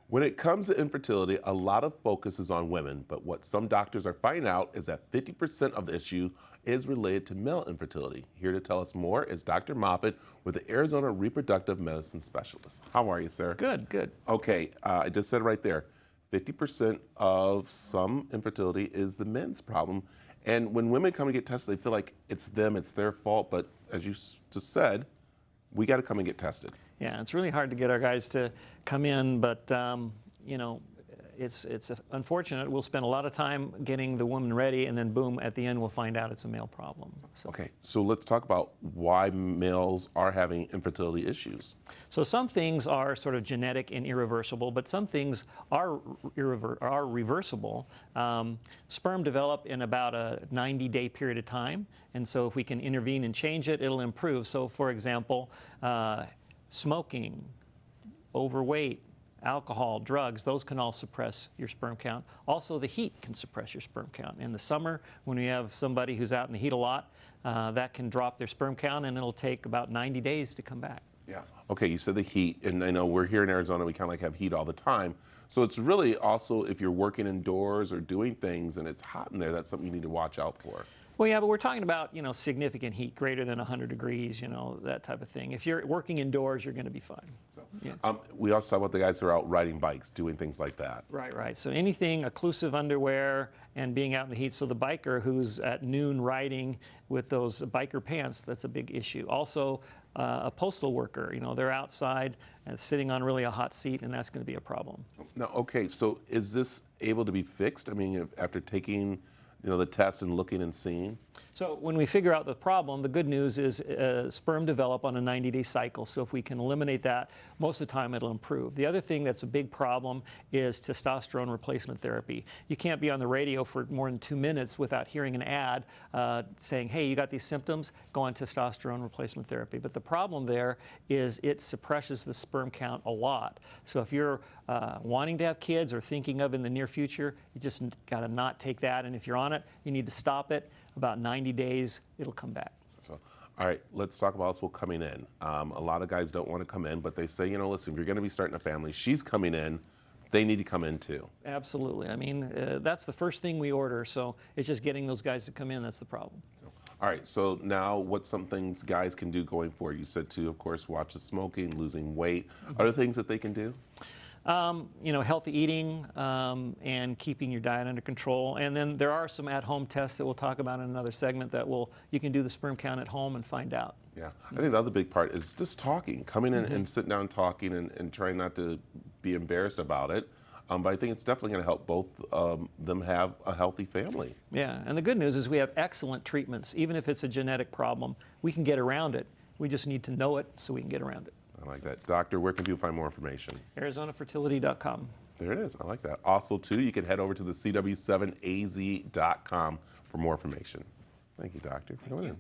When it comes to infertility, a lot of focus is on women, but what some doctors are finding out is that 50% of the issue is related to male infertility. Here to tell us more is Dr. Moffitt with the Arizona Reproductive Medicine Specialist. How are you, sir? Good, good. Okay, I just said it right there. 50% of some infertility is the men's problem. And when women come and get tested, they feel like it's them, it's their fault. But as you just said, we got to come and get tested. Yeah, it's really hard to get our guys to come in, but you know, it's unfortunate. We'll spend a lot of time getting the woman ready, and then boom, at the end we'll find out it's a male problem. So. Okay, so let's talk about why males are having infertility issues. So some things are sort of genetic and irreversible, but some things are reversible. Sperm develop in about a 90-day period of time, and so if we can intervene and change it, it'll improve. So for example, smoking, overweight, alcohol, drugs, those can all suppress your sperm count. Also, the heat can suppress your sperm count. In the summer, when we have somebody who's out in the heat a lot, that can drop their sperm count, and it'll take about 90 days to come back. Yeah. Okay, you said the heat, and I know we're here in Arizona, we kind of like have heat all the time. So it's really also if you're working indoors or doing things and it's hot in there, that's something you need to watch out for. Well, yeah, but we're talking about, you know, significant heat, greater than 100 degrees, you know, that type of thing. If you're working indoors, you're going to be fine. So, yeah. We also talk about the guys who are out riding bikes, doing things like that. Right, right. So anything, occlusive underwear and being out in the heat. So the biker who's at noon riding with those biker pants, that's a big issue. Also, a postal worker, you know, they're outside and sitting on really a hot seat, and that's going to be a problem. Now, okay, so is this able to be fixed? I mean, after taking the test and looking and seeing? So when we figure out the problem, the good news is sperm develop on a 90-day cycle. So if we can eliminate that, most of the time it'll improve. The other thing that's a big problem is testosterone replacement therapy. You can't be on the radio for more than 2 minutes without hearing an ad saying, hey, you got these symptoms, go on testosterone replacement therapy. But the problem there is it suppresses the sperm count a lot. So if you're wanting to have kids or thinking of in the near future, you just got to not take that. And if you're on it, you need to stop it. About 90 days, it'll come back. So, all right, let's talk about us coming in. A lot of guys don't want to come in, but they say, you know, listen, if you're going to be starting a family, she's coming in, they need to come in too. Absolutely. I mean, that's the first thing we order, so it's just getting those guys to come in, that's the problem. So, all right, so now what's some things guys can do going forward? You said to, of course, watch the smoking, losing weight. Mm-hmm. Other things that they can do? You know, healthy eating and keeping your diet under control. And then there are some at-home tests that we'll talk about in another segment that you can do the sperm count at home and find out. Yeah, I think the other big part is just talking, coming in and sitting down talking and trying not to be embarrassed about it. But I think it's definitely going to help both them have a healthy family. Yeah, and the good news is we have excellent treatments. Even if it's a genetic problem, we can get around it. We just need to know it so we can get around it. I like that. Doctor, where can people find more information? ArizonaFertility.com. There it is. I like that. Also, too, you can head over to the CW7AZ.com for more information. Thank you, Doctor, for coming in.